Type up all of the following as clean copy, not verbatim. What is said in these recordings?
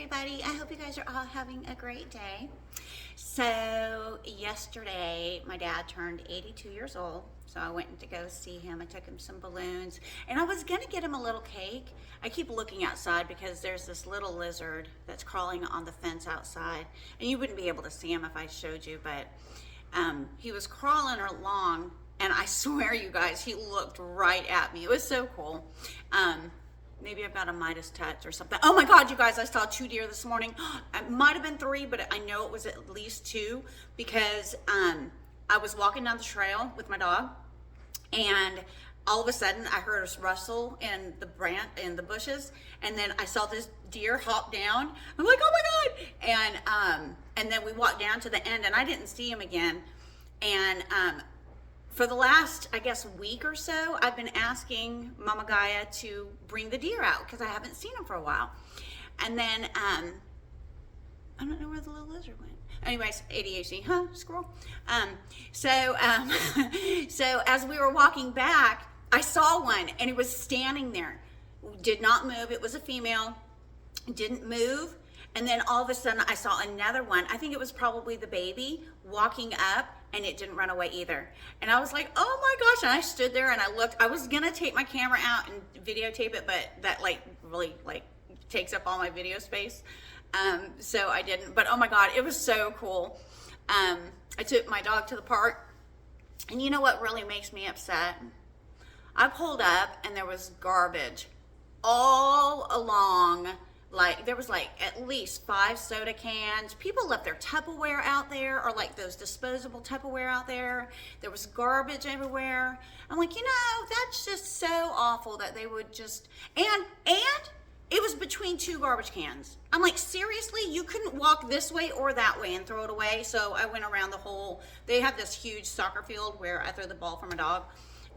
everybody. I hope you guys are all having a great day. So yesterday my dad turned 82 years old, so I went to go see him. I took him some balloons and I was gonna get him a little cake. I keep looking outside because there's this little lizard that's crawling on the fence outside, and you wouldn't be able to see him if I showed you, but he was crawling along, and I swear, you guys, he looked right at me. It was so cool. Maybe I've got a Midas touch or something. Oh my God, you guys, I saw 2 deer this morning. It might have been 3, but I know it was at least 2 because I was walking down the trail with my dog, and all of a sudden I heard a rustle in the bushes, and then I saw this deer hop down. I'm like, oh my God. And then we walked down to the end, and I didn't see him again. And for the last, I guess, week or so, I've been asking Mama Gaia to bring the deer out because I haven't seen him for a while. And then, I don't know where the little lizard went. Anyways, ADHD, huh, squirrel? So as we were walking back, I saw one, and it was standing there. Did not move. It was a female. Didn't move. And then all of a sudden, I saw another one. I think it was probably the baby walking up, and it didn't run away either. And I was like, oh my gosh. And I stood there and I looked. I was going to take my camera out and videotape it, but that really takes up all my video space. So I didn't. But oh my God, it was so cool. I took my dog to the park. And you know what really makes me upset? I pulled up and there was garbage all along. There was at least 5 soda cans. People left their Tupperware out there, or those disposable Tupperware out there. There was garbage everywhere. I'm like, that's just so awful that they would just, and it was between 2 garbage cans. I'm like, seriously? You couldn't walk this way or that way and throw it away? So I went around they have this huge soccer field where I throw the ball for my dog.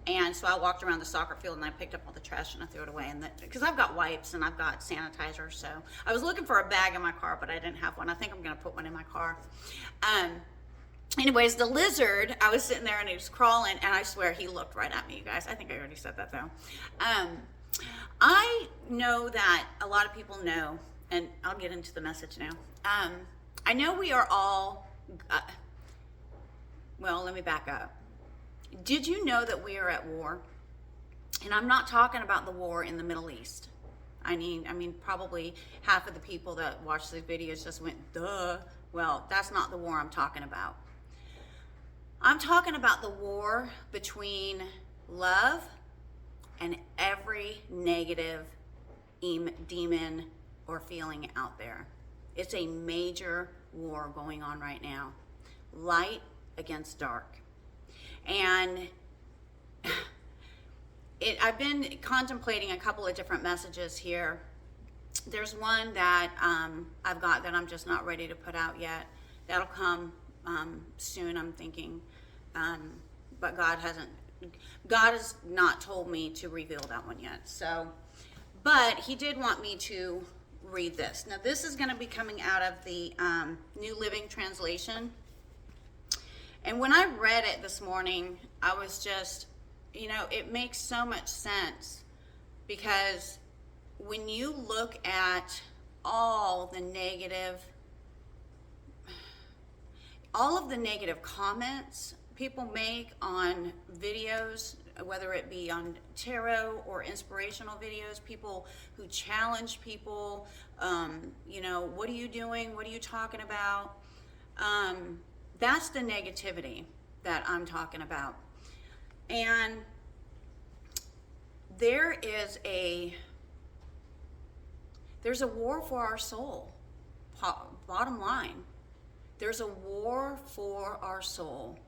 And so I walked around the soccer field and I picked up all the trash and I threw it away. Because I've got wipes and I've got sanitizer. So I was looking for a bag in my car, but I didn't have one. I think I'm going to put one in my car. Anyways, the lizard, I was sitting there and he was crawling, and I swear he looked right at me, you guys. I think I already said that though. I know that a lot of people know, and I'll get into the message now. I know we are all, well, let me back up. Did you know that we are at war? And I'm not talking about the war in the Middle East. I mean, probably half of the people that watch these videos just went, duh. Well, that's not the war I'm talking about. I'm talking about the war between love and every negative demon or feeling out there. It's a major war going on right now. Light against dark. And I've been contemplating a couple of different messages here. There's one that I've got that I'm just not ready to put out yet. That'll come soon, I'm thinking. But God has not told me to reveal that one yet. So, but he did want me to read this. Now, this is going to be coming out of the New Living Translation. And when I read it this morning, I was just, it makes so much sense, because when you look at all of the negative comments people make on videos, whether it be on tarot or inspirational videos, people who challenge people, what are you doing? What are you talking about? That's the negativity that I'm talking about. And there's a war for our soul. Bottom line, there's a war for our soul.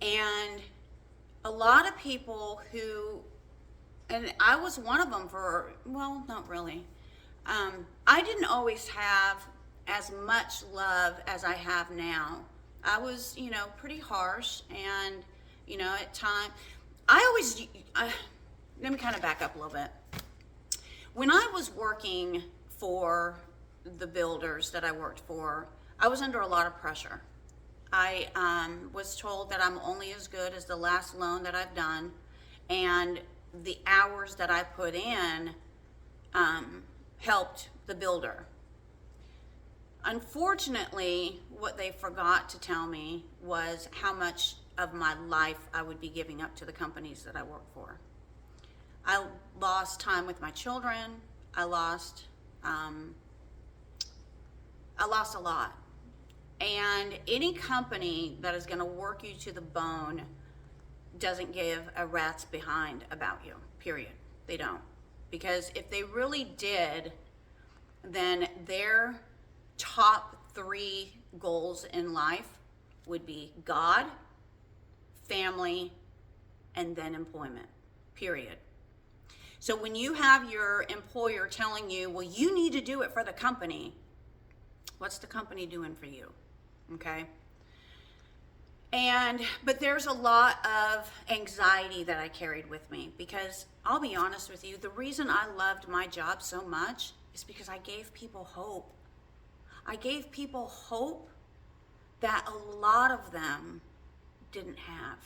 And a lot of people and I was one of them well, not really. I didn't always have as much love as I have now. I was, pretty harsh, and, at times, let me kind of back up a little bit. When I was working for the builders that I worked for, I was under a lot of pressure. I was told that I'm only as good as the last loan that I've done, and the hours that I put in helped the builder. Unfortunately, what they forgot to tell me was how much of my life I would be giving up to the companies that I work for. I lost time with my children. I lost a lot. And any company that is going to work you to the bone doesn't give a rat's behind about you, period. They don't. Because if they really did, then their top 3 goals in life would be God, family, and then employment, period. So when you have your employer telling you, well, you need to do it for the company, what's the company doing for you? Okay? But there's a lot of anxiety that I carried with me, because I'll be honest with you, the reason I loved my job so much is because I gave people hope. I gave people hope that a lot of them didn't have.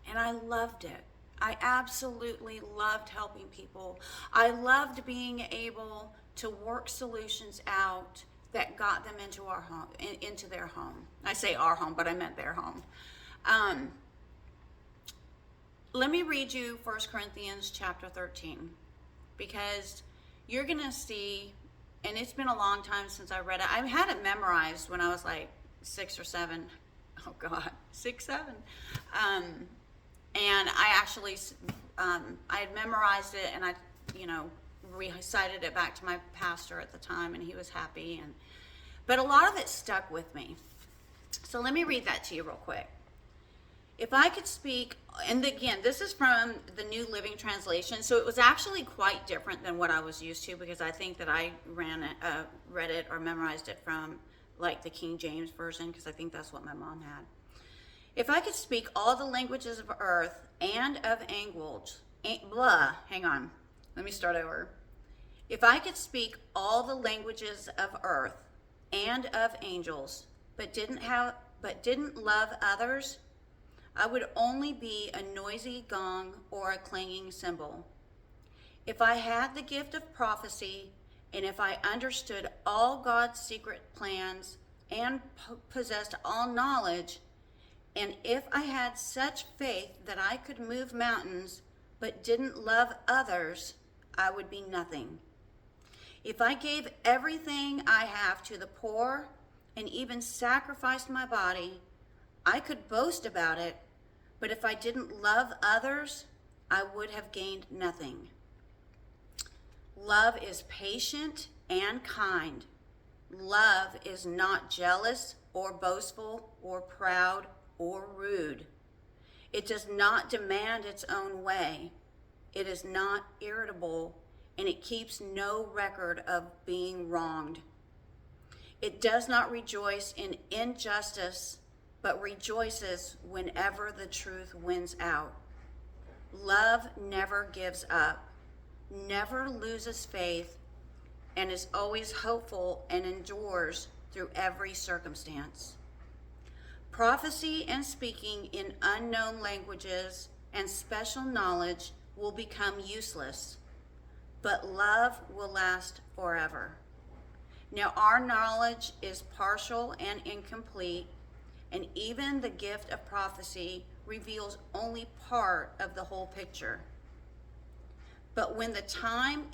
And I loved it. I absolutely loved helping people. I loved being able to work solutions out that got them into our home, into their home. I say our home, but I meant their home. Let me read you 1 Corinthians chapter 13, because you're going to see, and it's been a long time since I read it. I had it memorized when I was like 6 or 7. Oh God, 6, 7. And I actually, I had memorized it, and I, recited it back to my pastor at the time, and he was happy. But a lot of it stuck with me. So let me read that to you real quick. If I could speak, and again, this is from the New Living Translation, so it was actually quite different than what I was used to, because I think that I read it or memorized it from like the King James Version, because I think that's what my mom had. If I could speak all the languages of earth and of angels, hang on, let me start over. If I could speak all the languages of earth and of angels, but didn't love others, I would only be a noisy gong or a clanging cymbal. If I had the gift of prophecy, and if I understood all God's secret plans and possessed all knowledge, and if I had such faith that I could move mountains, but didn't love others, I would be nothing. If I gave everything I have to the poor and even sacrificed my body, I could boast about it, but if I didn't love others, I would have gained nothing. Love is patient and kind. Love is not jealous or boastful or proud or rude. It does not demand its own way. It is not irritable, and it keeps no record of being wronged. It does not rejoice in injustice, but rejoices whenever the truth wins out. Love never gives up, never loses faith, and is always hopeful and endures through every circumstance. Prophecy and speaking in unknown languages and special knowledge will become useless, but love will last forever. Now, our knowledge is partial and incomplete, and even the gift of prophecy reveals only part of the whole picture. But when the time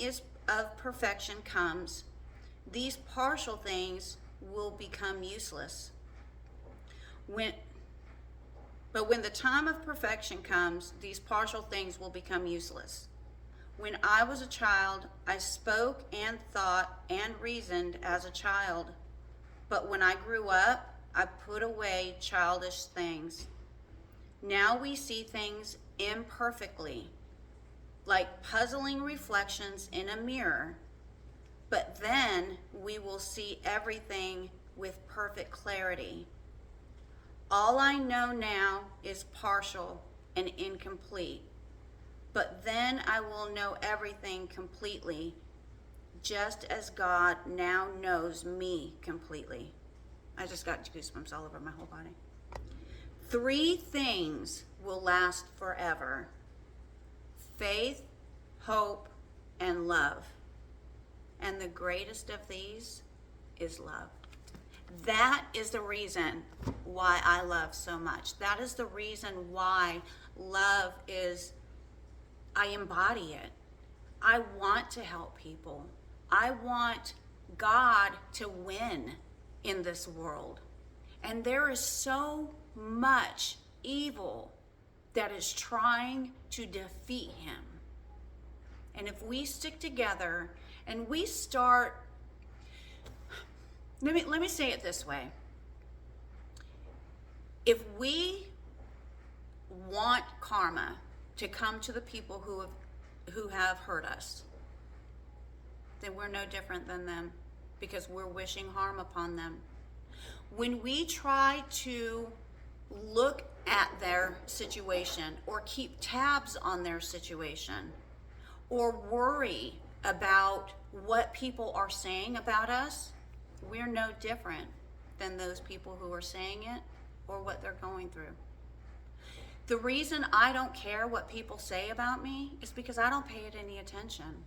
of perfection comes, these partial things will become useless. But when the time of perfection comes, these partial things will become useless. When I was a child, I spoke and thought and reasoned as a child. But when I grew up, I put away childish things. Now we see things imperfectly, like puzzling reflections in a mirror. But then we will see everything with perfect clarity. All I know now is partial and incomplete, but then I will know everything completely, just as God now knows me completely. I just got goosebumps all over my whole body. 3 things will last forever: faith, hope, and love. And the greatest of these is love. That is the reason why I love so much. That is the reason why love is, I embody it. I want to help people. I want God to win in this world. And there is so much evil that is trying to defeat him. And if we stick together and we start, let me say it this way. If we want karma to come to the people who have hurt us, then we're no different than them, because we're wishing harm upon them. When we try to look at their situation or keep tabs on their situation or worry about what people are saying about us, we're no different than those people who are saying it or what they're going through. The reason I don't care what people say about me is because I don't pay it any attention.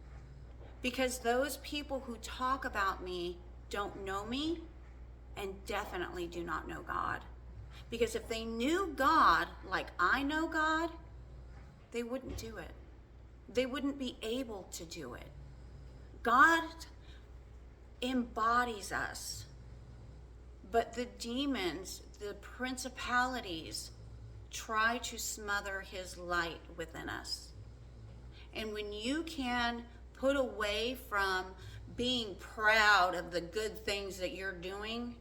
Because those people who talk about me don't know me and definitely do not know God. Because if they knew God like I know God, they wouldn't do it. They wouldn't be able to do it. God embodies us, but the demons, the principalities, try to smother his light within us. And when you can put away from being proud of the good things that you're doing,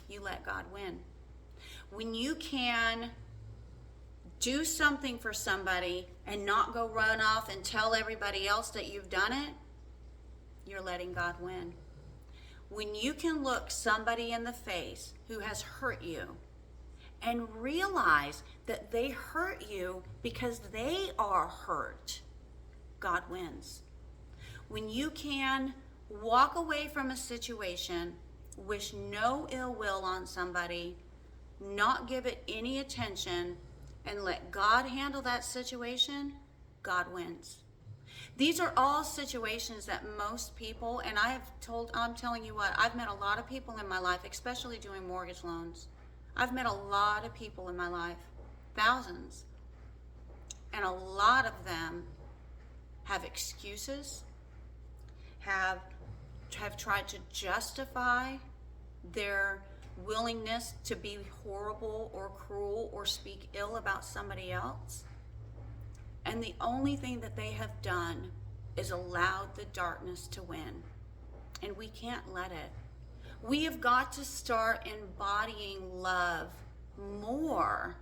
you let God win. When you can do something for somebody and not go run off and tell everybody else that you've done it, you're letting God win. When you can look somebody in the face who has hurt you and realize that they hurt you because they are hurt, God wins. When you can walk away from a situation, wish no ill will on somebody, not give it any attention, and let God handle that situation, God wins. These are all situations that most people, and I'm telling you what, I've met a lot of people in my life, especially doing mortgage loans. I've met a lot of people in my life, thousands, and a lot of them have excuses, have tried to justify their willingness to be horrible or cruel or speak ill about somebody else. And the only thing that they have done is allowed the darkness to win. And we can't let it. We have got to start embodying love more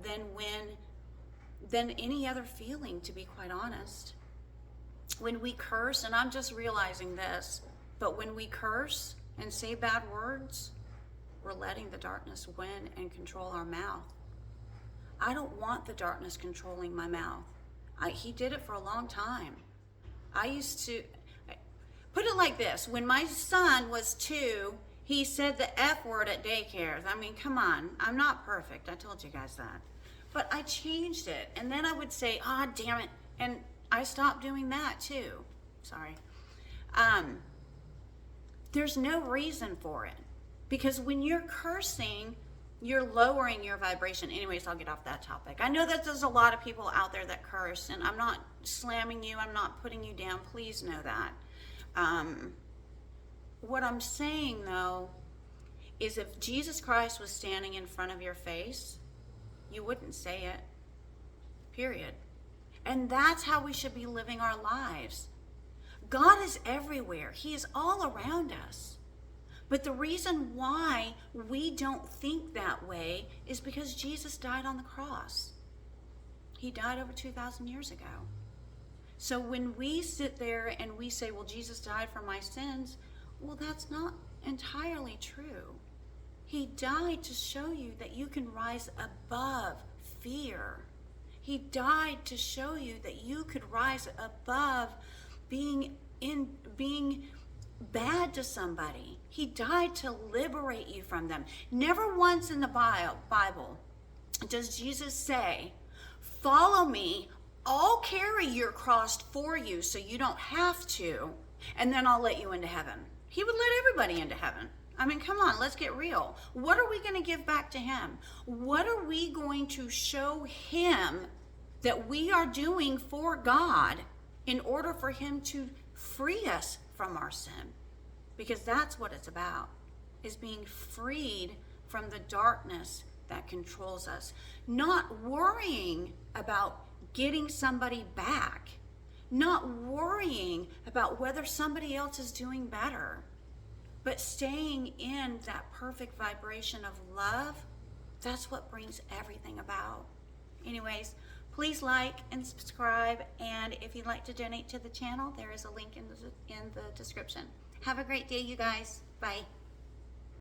than any other feeling, to be quite honest. When we curse, and I'm just realizing this, but when we curse and say bad words, we're letting the darkness win and control our mouth. I don't want the darkness controlling my mouth. He did it for a long time. I used to, put it like this, when my son was 2, he said the F word at daycare. I mean, come on, I'm not perfect. I told you guys that. But I changed it, and then I would say, damn it, and I stopped doing that too. Sorry. There's no reason for it. Because when you're cursing, you're lowering your vibration. Anyways, I'll get off that topic. I know that there's a lot of people out there that curse, and I'm not slamming you. I'm not putting you down. Please know that. What I'm saying, though, is if Jesus Christ was standing in front of your face, you wouldn't say it. Period. And that's how we should be living our lives. God is everywhere. He is all around us. But the reason why we don't think that way is because Jesus died on the cross. He died over 2,000 years ago. So when we sit there and we say, well, Jesus died for my sins, well, that's not entirely true. He died to show you that you can rise above fear. He died to show you that you could rise above being bad to somebody. He died to liberate you from them. Never once in the Bible does Jesus say, follow me, I'll carry your cross for you so you don't have to, and then I'll let you into heaven. He would let everybody into heaven. I mean, come on, let's get real. What are we going to give back to him? What are we going to show him that we are doing for God in order for him to free us from our sin? Because that's what it's about, is being freed from the darkness that controls us. Not worrying about getting somebody back. Not worrying about whether somebody else is doing better. But staying in that perfect vibration of love, that's what brings everything about. Anyways, please like and subscribe. And if you'd like to donate to the channel, there is a link in the description. Have a great day, you guys. Bye.